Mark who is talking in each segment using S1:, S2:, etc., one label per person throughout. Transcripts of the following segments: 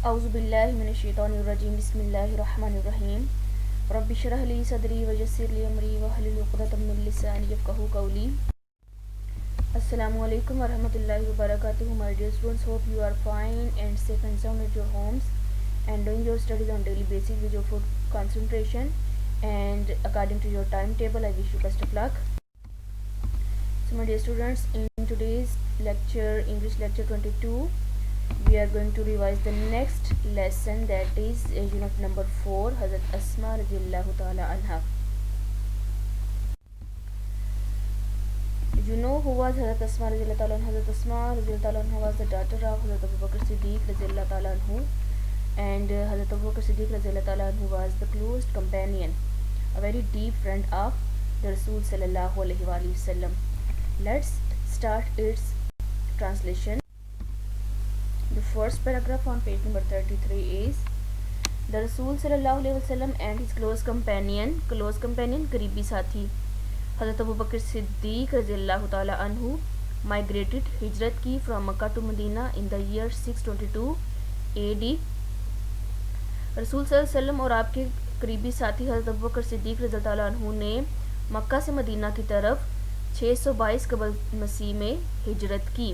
S1: اعوذ باللہ من الشیطان الرجیم بسم اللہ الرحمن الرحیم رب اشرح لی صدری ویسر لی امری واحلل عقدۃ من لسانی یفقہوا قولی. السلام علیکم ورحمۃ اللہ وبرکاتہ. My dear students, hope you are fine and safe and sound at your homes and doing your studies on daily basis with your full concentration and according to your timetable. I wish you best of luck. So my dear students, in today's lecture, English lecture 22, we are going to revise the next lesson, that is unit number 4, Hazrat Asma radiyallahu ta'ala anha. You know who was Hazrat Asma radiyallahu ta'ala anha? Hazrat Asma radiyallahu ta'ala anha was the daughter of Hazrat Abu Bakr Siddiq radiyallahu ta'ala anhu, and Hazrat Abu Bakr Siddiq radiyallahu ta'ala anhu was the close companion, a very deep friend of the Rasul sallallahu alaihi wasallam. Let's start its translation. The first paragraph on page number 33 is the Rasul sallallahu alaihi wasallam and his close companion قریبی ساتھی حضرت Abu بکر صدیق رضی اللہ تعالی عنہ migrated ہجرت کی from Mecca to Medina in the year 622 AD. رسول صلی اللہ علیہ وسلم اور آپ کے قریبی ساتھی حضرت ابو بکر صدیق رضی اللہ تعالی عنہ نے مکہ سے مدینہ کی طرف 622 قبل مسیح میں ہجرت کی.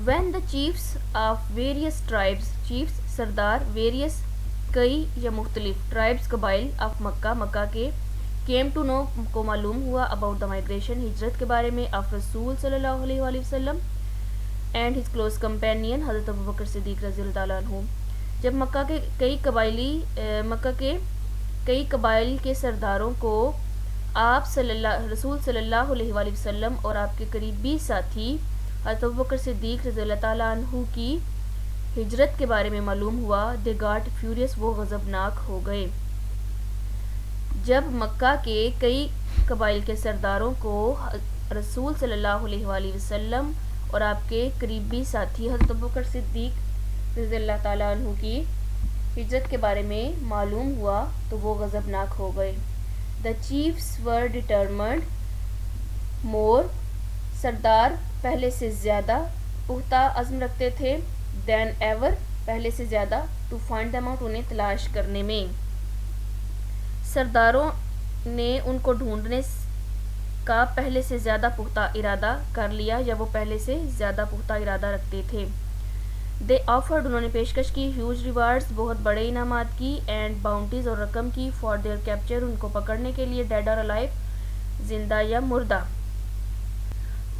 S1: When the chiefs of various tribes, chiefs Sardar various کئی یا مختلف tribes قبائل of مکہ کے came to know کو معلوم ہوا about the migration ہجرت کے بارے میں of رسول صلی اللہ علیہ وآلہ وسلم and his close companion حضرت ابو بکر صدیق رضی اللہ تعالیٰ عنہ. جب مکہ کے کئی قبائل کے سرداروں کو آپ رسول صلی اللہ علیہ وآلہ وسلم اور آپ کے قریبی ساتھی حضرت ابو بکر صدیق رضی اللہ تعالیٰ عنہ کی ہجرت کے بارے میں معلوم ہوا, they got furious, وہ غضبناک ہو گئے. جب مکہ کے کئی قبائل کے سرداروں کو رسول صلی اللہ علیہ وآلہ وسلم اور آپ کے قریبی ساتھی حضرت ابو بکر صدیق رضی اللہ تعالیٰ عنہ کی ہجرت کے بارے میں معلوم ہوا تو وہ غضبناک ہو گئے. The chiefs were determined more, سردار پہلے سے زیادہ پختہ عزم رکھتے تھے, than ever, پہلے سے زیادہ, to find them out, انہیں تلاش کرنے میں. سرداروں نے ان کو ڈھونڈنے کا پہلے سے زیادہ پختہ ارادہ کر لیا یا وہ پہلے سے زیادہ پختہ ارادہ رکھتے تھے. They offered, انہوں نے پیشکش کی, huge rewards, بہت بڑے انعامات کی, and bounties, اور رقم کی, for their capture, ان کو پکڑنے کے لیے, dead or alive, زندہ یا مردہ.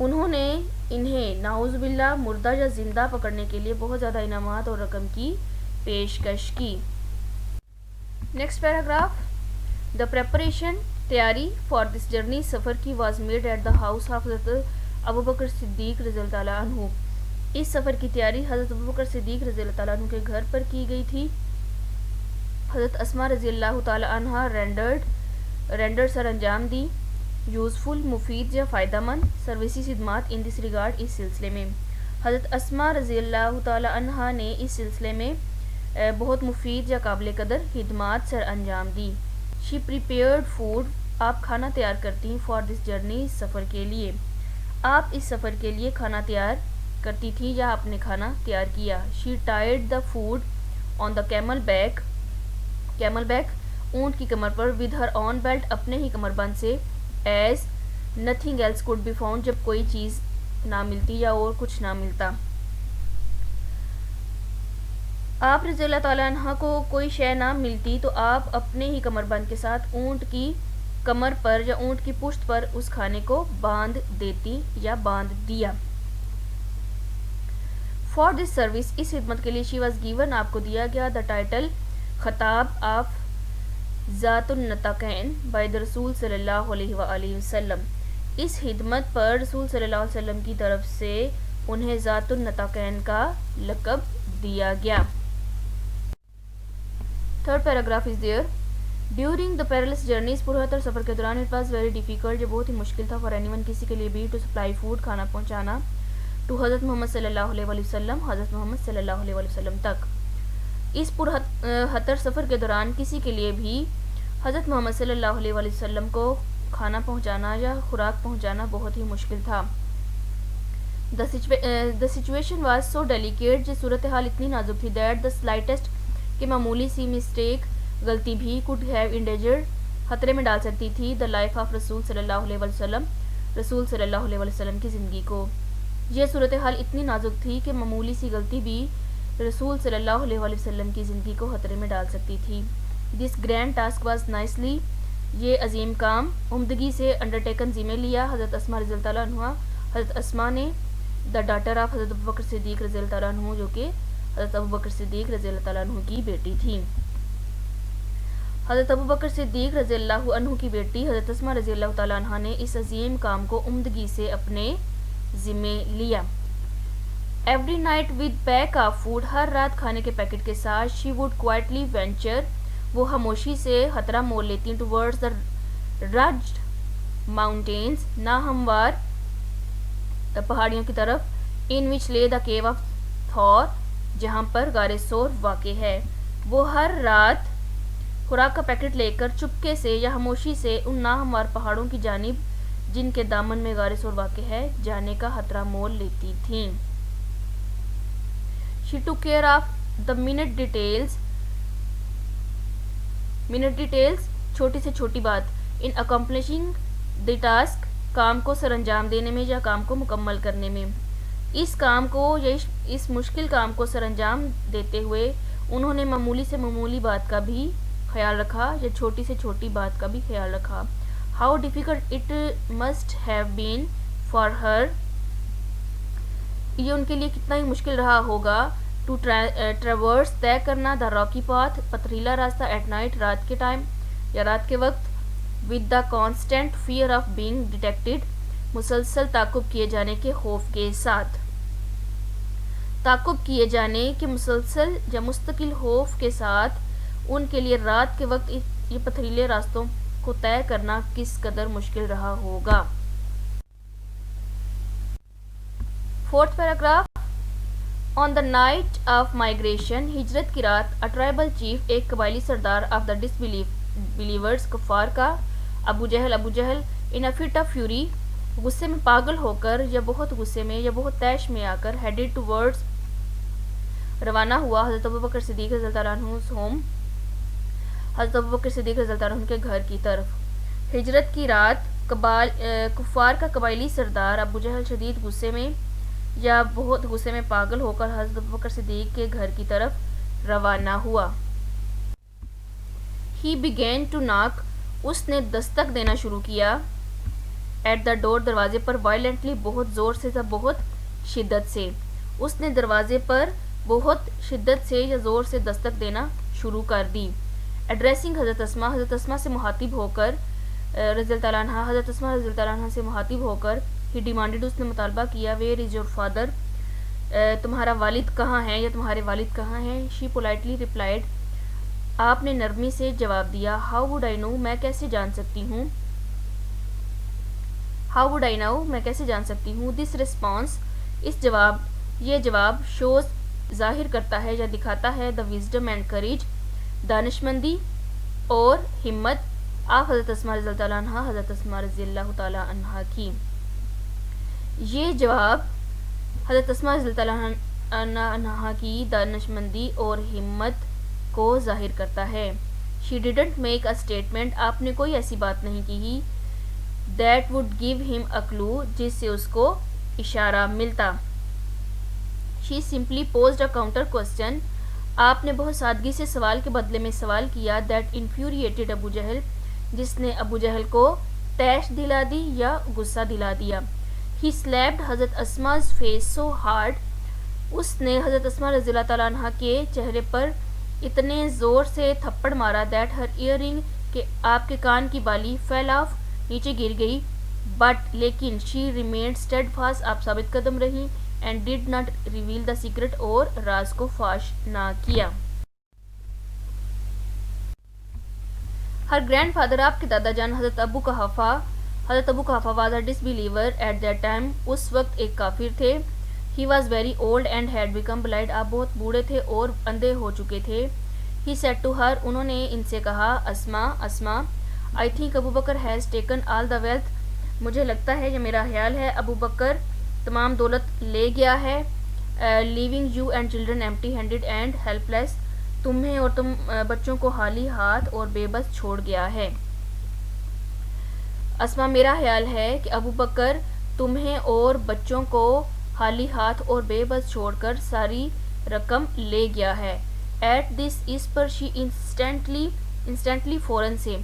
S1: انہوں نے انہیں نعوذ باللہ مردہ یا زندہ پکڑنے کے لیے بہت زیادہ انعامات اور رقم کی پیشکش کی. Next paragraph. دا پریپریشن, تیاری, فار دس جرنی, سفر کی, was made at the house of Hazrat Abu بکر صدیق رضی اللہ تعالیٰ عنہ. اس سفر کی تیاری حضرت ابو بکر صدیق رضی اللہ تعالیٰ عنہ کے گھر پر کی گئی تھی. حضرت اسما رضی اللہ تعالیٰ عنہ رینڈر سر انجام دی, یوزفل, مفید یا فائدہ مند, سروسز, خدمات, ان دس ریگارڈ, اس سلسلے میں. حضرت اسما رضی اللہ تعالی عنہا نے اس سلسلے میں بہت مفید یا قابل قدر خدمات سر انجام دی. شی پریپیئرڈ فوڈ, آپ کھانا تیار کرتی ہیں, فار دس جرنی, سفر کے لیے. آپ اس سفر کے لیے کھانا تیار کرتی تھی یا آپ نے کھانا تیار کیا. She tied the food on the camel back, اونٹ کی کمر پر, ود ہر آن بیلٹ, اپنے ہی کمر بند سے, as nothing else could be found, جب کوئی چیز نہ ملتی یا اور کچھ نہ ملتا. آپ رضی اللہ تعالیٰ عنہ کو کوئی شے نہ ملتی تو آپ اپنے ہی کمر بند کے ساتھ اونٹ کی کمر پر یا اونٹ کی پشت پر اس کھانے کو باندھ دیتی یا باندھ دیا. فار دس سروس, اس خدمت کے لیے, شی واز گیون, آپ کو دیا گیا, دا ٹائٹل, خطاب, آف ذات النطقین, بائی دا رسول صلی اللہ علیہ وآلہ وسلم. اس خدمت پر رسول صلی اللہ علیہ وسلم کی طرف سے انہیں ذات النطقین کا لقب دیا گیا. Third paragraph is there. During the perilous journeys, پرخطر سفر کے دوران, اٹ واز ویری ڈیفیکلٹ, جو بہت ہی مشکل تھا, فار اینی ون, کسی کے لیے بھی, ٹو سپلائی فوڈ, کھانا پہنچانا, ٹو حضرت محمد صلی اللہ علیہ وآلہ وسلم, حضرت محمد صلی اللہ علیہ وآلہ وسلم تک. اس پرخطر سفر کے دوران کسی کے لیے بھی حضرت محمد صلی اللہ علیہ وآلہ وسلم کو کھانا پہنچانا یا خوراک پہنچانا بہت ہی مشکل تھا. The situation was so delicate, یہ صورتحال اتنی نازک تھی that the slightest کہ معمولی سی مسٹیک غلطی بھی could have endangered خطرے میں ڈال سکتی تھی the life of رسول صلی اللہ علیہ وسلم رسول صلی اللہ علیہ وسلم کی زندگی کو. یہ صورتحال اتنی نازک تھی کہ معمولی سی غلطی بھی رسول صلی اللہ علیہ وسلم کی زندگی کو خطرے میں ڈال سکتی تھی. This grand task was nicely یہ عظیم کام عمدگی سے انڈرٹیکن ذمہ لیا حضرت اسماء رضی اللہ عنہ. حضرت اسماء نے دا ڈاٹر آف حضرت ابوبکر صدیق رضی اللہ عنہ جو کہ حضرت ابوبکر صدیق رضی اللہ عنہ کی بیٹی تھی. حضرت ابوبکر صدیق رضی اللہ عنہ کی بیٹی حضرت اسماء رضی اللہ تعالیٰ عنہ نے اس عظیم کام کو عمدگی سے اپنے ذمہ لیا. Every night with pack of food ہر رات کھانے کے پیکٹ کے ساتھ she would quietly venture وہ خاموشی سے خطرہ مول لیتی towards the rugged mountains ناہموار پہاڑیوں کی طرف in which lay the cave of Thor جہاں پر غار ثور واقع ہے. وہ ہر رات خوراک کا پیکٹ لے کر چپکے سے یا خاموشی سے ان ناہموار پہاڑوں کی جانب جن کے دامن میں غار ثور واقع ہے جانے کا خطرہ مول لیتی تھیں. She took care of the minute details چھوٹی سے چھوٹی بات in accomplishing the task کام کو سر انجام دینے میں یا کام کو مکمل کرنے میں. اس کام کو یا اس مشکل کام کو سر انجام دیتے ہوئے انہوں نے معمولی سے معمولی بات کا بھی خیال رکھا یا چھوٹی سے چھوٹی بات کا بھی خیال رکھا. How difficult it must have been for her یہ ان کے لیے کتنا ہی مشکل رہا ہوگا to traverse طے کرنا the rocky path پتھریلا راستہ at night رات کے ٹائم یا رات کے وقت with the constant fear of being detected مسلسل تعقب کیے جانے کے خوف کے ساتھ. تعقب کیے جانے کے مسلسل یا مستقل خوف کے ساتھ ان کے لیے رات کے وقت یہ پتھریلے راستوں کو طے کرنا کس قدر مشکل رہا ہوگا. 4th paragraph On the night of migration ہجرت کی رات a tribal chief ایک قبائلی سردار of the disbelievers کفار کا ابو جہل in a fit of fury غصے میں پاگل ہو کر یا بہت غصے میں یا بہت طیش میں آ کر headed towards روانہ ہوا حضرت ابوبکر صدیق رضی اللہ عنہ home حضرت ابوبکر صدیق رضی اللہ عنہ کے گھر کی طرف. ہجرت کی رات کفار کا قبائلی سردار ابو جہل شدید غصے میں یا بہت غصے میں پاگل ہو کر حضرت ابوبکر صدیق کے گھر کی طرف روانہ ہوا. He began to knock اس نے دستک دینا شروع کیا at the door دروازے پر violently بہت زور سے یا بہت شدت سے. اس نے دروازے پر بہت شدت سے یا زور سے دستک دینا شروع کر دی. ایڈریسنگ حضرت اسماء سے مخاطب ہو کر رضی اللہ عنہ حضرت اسماء رضی اللہ عنہ سے مخاطب ہو کر ہی ڈیمانڈڈ اس نے مطالبہ کیا ویئر از یور فادر تمہارا والد کہاں ہے یا تمہارے والد کہاں ہیں. شی پولائٹلی ریپلائڈ آپ نے نرمی سے جواب دیا ہاؤ وڈ آئی نو میں کیسے جان سکتی ہوں ہاؤ وڈ آئی نو میں کیسے جان سکتی ہوں. دس ریسپانس یہ جواب شوز ظاہر کرتا ہے یا دکھاتا ہے دا وزڈم اینڈ کریج دانشمندی اور ہمت آپ حضرت اسماء رضی اللہ عنہ حضرت اسماء رضی اللہ تعالی عنہ کی. یہ جواب حضرت اسماء رضی اللہ عنہ کی دانشمندی اور ہمت کو ظاہر کرتا ہے. شی ڈیڈنٹ میک اے اسٹیٹمنٹ آپ نے کوئی ایسی بات نہیں کی دیٹ وڈ گیو ہم اے کلو جس سے اس کو اشارہ ملتا. She simply posed a counter question آپ نے بہت سادگی سے سوال کے بدلے میں سوال کیا دیٹ انفیوریٹڈ ابو جہل جس نے ابو جہل کو طیش دلا دی یا غصہ دلا دیا. ہی سلیپڈ حضرت اسما's فیس سو ہارڈ اس نے حضرت اسماء رضی اللہ تعالیٰ عنہ کے چہرے پر اتنے زور سے تھپڑ مارا دیٹ ہر ایئر رنگ کہ آپ کے کان کی بالی فیل آف نیچے گر گئی. بٹ لیکن شی ریمینڈ اسٹیڈ فاسٹ آپ ثابت قدم رہی and did not reveal the secret اور راز کو فاش نہ کیا. ہر گرینڈ فادر آپ کے دادا جان حضرت Abu Quhafa was a disbeliever at that time اس وقت ایک کافر تھے. He was very old and had become blind آپ بہت بوڑھے تھے اور اندھے ہو چکے تھے. ہی سیڈ ٹو ہر انہوں نے ان سے کہا Asma I think Abu Bakr has taken all the wealth مجھے لگتا ہے یہ میرا خیال ہے ابو بکر تمام دولت لے گیا ہے. Leaving you and children empty handed and helpless, تمہیں اور تم بچوں کو خالی ہاتھ اور بے بس چھوڑ گیا ہے. اسما, میرا خیال ہے کہ ابو بکر تمہیں اور بچوں کو خالی ہاتھ اور بے بس چھوڑ کر ساری رقم لے گیا ہے. At this us per she instantly فوراً سے,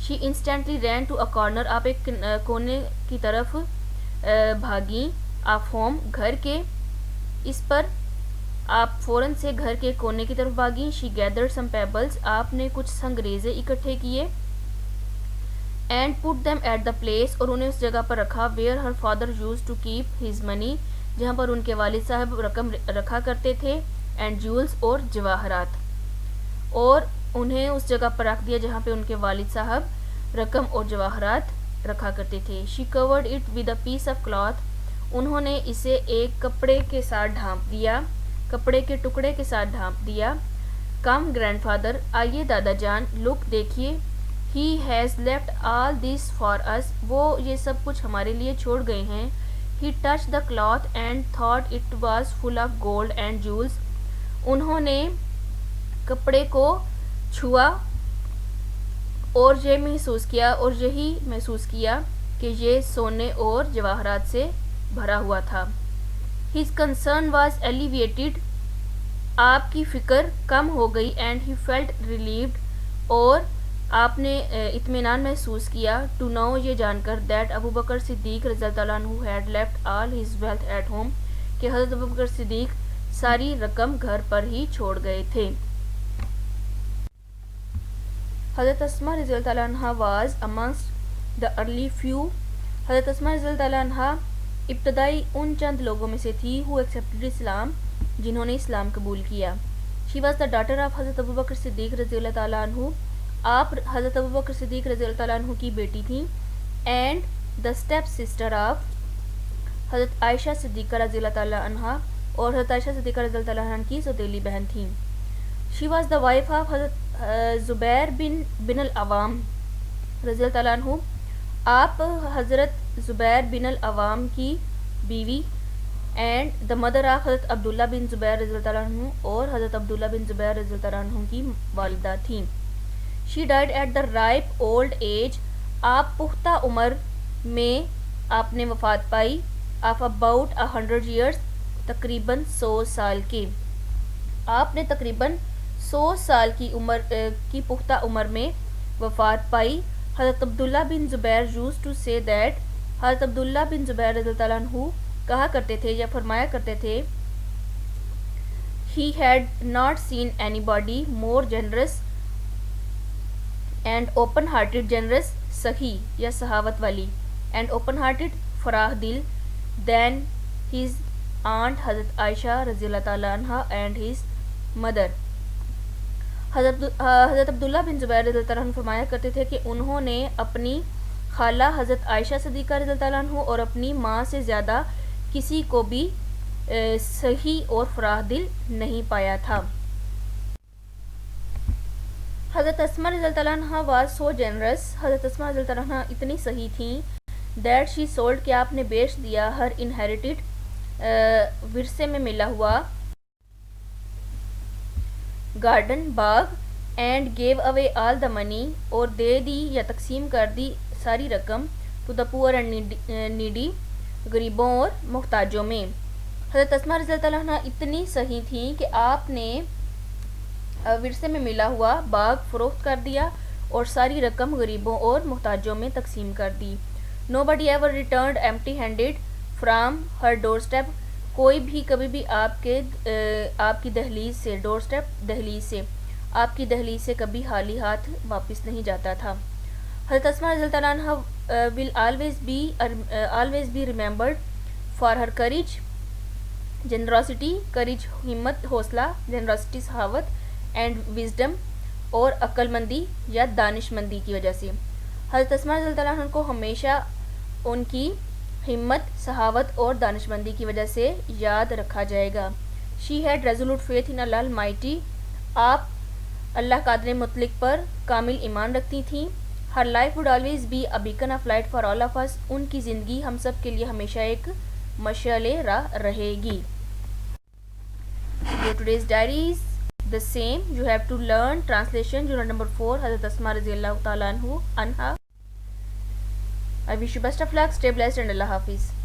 S1: she instantly ran to a corner, آپ ایک کونے کی طرف بھاگیں, آف ہوم گھر کے, اس پر آپ فوراً سے گھر کے کونے کی طرف بھاگیں. شی گیدرڈ سم پیبلز, آپ نے کچھ سنگریزے اکٹھے کیے. And put them at the place, اور انہیں اس جگہ پر رکھا. Where her father used to keep his money, جہاں پر ان کے والد صاحب رقم رکھا کرتے تھے. اینڈ جولز, اور جواہرات, اور انہیں اس جگہ پر رکھ دیا جہاں پہ ان کے والد صاحب رقم اور جواہرات رکھا کرتے تھے. She covered it with a piece of cloth, انہوں نے اسے ایک کپڑے کے ساتھ ڈھانپ دیا, کپڑے کے ٹکڑے کے ساتھ ڈھانپ دیا. کم گرینڈ فادر, آئیے دادا جان. لک, دیکھیے. He has left all this for us, وہ یہ سب کچھ ہمارے لیے چھوڑ گئے ہیں. He touch the cloth and thought it was full of gold and jewels, انہوں نے کپڑے کو چھوا اور یہ محسوس کیا کہ یہ سونے اور جواہرات سے بھرا ہوا تھا. ہز کنسرن واز ایلیویٹڈ, آپ کی فکر کم ہو گئی. اینڈ ہی فیلٹ ریلیوڈ, اور آپ نے اطمینان محسوس کیا. ٹو نو, یہ جان کر, دیٹ ابو بکر صدیق رضی اللہ عنہ had left all his wealth at home, کہ حضرت ابو بکر صدیق ساری رقم گھر پر ہی چھوڑ گئے تھے. حضرت اسما رضی اللہ عنہ was amongst the early few, حضرت اسما رضی اللہ عنہ ابتدائی ان چند لوگوں میں سے تھی. ہو ایکسیپٹڈ اسلام, جنہوں نے اسلام قبول کیا. She was the daughter of Hazrat Abu بکر صدیق رضی اللہ تعالیٰ عنہ, آپ حضرت ابو بکر صدیق رضی اللہ تعالیٰ عنہ کی بیٹی تھیں. And the step sister of حضرت عائشہ صدیقہ رضی اللہ تعالیٰ عنہ, اور حضرت عائشہ صدیقہ رضی اللہ تعالیٰ عنہ کی سوتیلی بہن تھیں. She was the wife of حضرت زبیر بن العوام رضی اللہ تعالیٰ عنہ, آپ حضرت زبیر بن العوام کی بیوی. اینڈ دا مدر آف حضرت عبداللہ بن زبیر رضی اللہ تعالیٰ عنہ, اور حضرت عبداللہ بن زبیر رضی اللہ تعالیٰ عنہ کی والدہ تھیں. She died at the ripe old age, آپ پختہ عمر میں آپ نے وفات پائی. آف اباؤٹ 100 years, تقریباً 100 سال کے, آپ نے تقریباً 100 سال کی عمر کی پختہ عمر میں وفات پائی. حضرت عبداللہ بن زبیر یوز ٹو سے دیٹ, حضرت عبداللہ بن زبیر رضی اللہ تعالیٰ عنہ کہا کرتے تھے یا فرمایا کرتے تھے, he had not seen any body more generous and open hearted, generous سخی یا سخاوت والی, اینڈ اوپن ہارٹیڈ فراخ دل, دین ہز آنٹ حضرت عائشہ رضی اللہ تعالیٰ عنہ اینڈ ہز مدر. حضرت عبداللہ بن زبیر رضی اللہ تعالیٰ عنہ فرمایا کرتے تھے کہ انہوں نے اپنی خالہ حضرت عائشہ صدیقہ رضی اللہ تعالیٰ عنہ اور اپنی ماں سے زیادہ کسی کو بھی سخی اور فراخ دل نہیں پایا تھا. حضرت اسما رضی اللہ تعالیٰ عنہ واز سو جنرس, حضرت اسما رضی اللہ تعالیٰ عنہ اتنی سخی تھیں. دیٹ شی سولڈ, کہ آپ نے بیچ دیا, ہر انہیریٹڈ, ورثے میں ملا ہوا, گارڈن, باغ, اینڈ گیو اوے آل دا منی, اور دے دی یا تقسیم کر دی ساری رقم, to the poor and needy, غریبوں اور محتاجوں میں. حضرت اسما رضی اللہ عنہ اتنی سخی تھیں کہ آپ نے ورثے میں ملا ہوا باغ فروخت کر دیا اور ساری رقم غریبوں اور محتاجوں میں تقسیم کر دی. Nobody ever returned empty handed from her doorstep, کوئی بھی کبھی بھی آپ کی دہلیز سے, ڈور اسٹیپ دہلیز سے, آپ کی دہلیز سے کبھی خالی ہاتھ واپس نہیں جاتا تھا. حضرت اسما رضی اللہ عنہ will always be remembered for her courage, generosity, courage ہمت حوصلہ, generosity سخاوت, and wisdom اور عقل مندی یا دانش مندی کی وجہ سے. حضرت اسما رضی اللہ عنہ کو ہمیشہ ان کی ہمت, سخاوت اور دانش مندی کی وجہ سے یاد رکھا جائے گا. She had resolute faith in Allah almighty, آپ اللہ قادر مطلق پر کامل ایمان رکھتی تھیں. Her life would always be a beacon of light for all of us, ان کی زندگی ہم سب کے لیے ہمیشہ ایک مشعل راہ رہے گی. So today's diary is the same. You have to learn translation. Unit number 4, Hazrat Asma Radhiyallahu Ta'ala Anha. I wish you best of luck. Stay blessed and Allah Hafiz.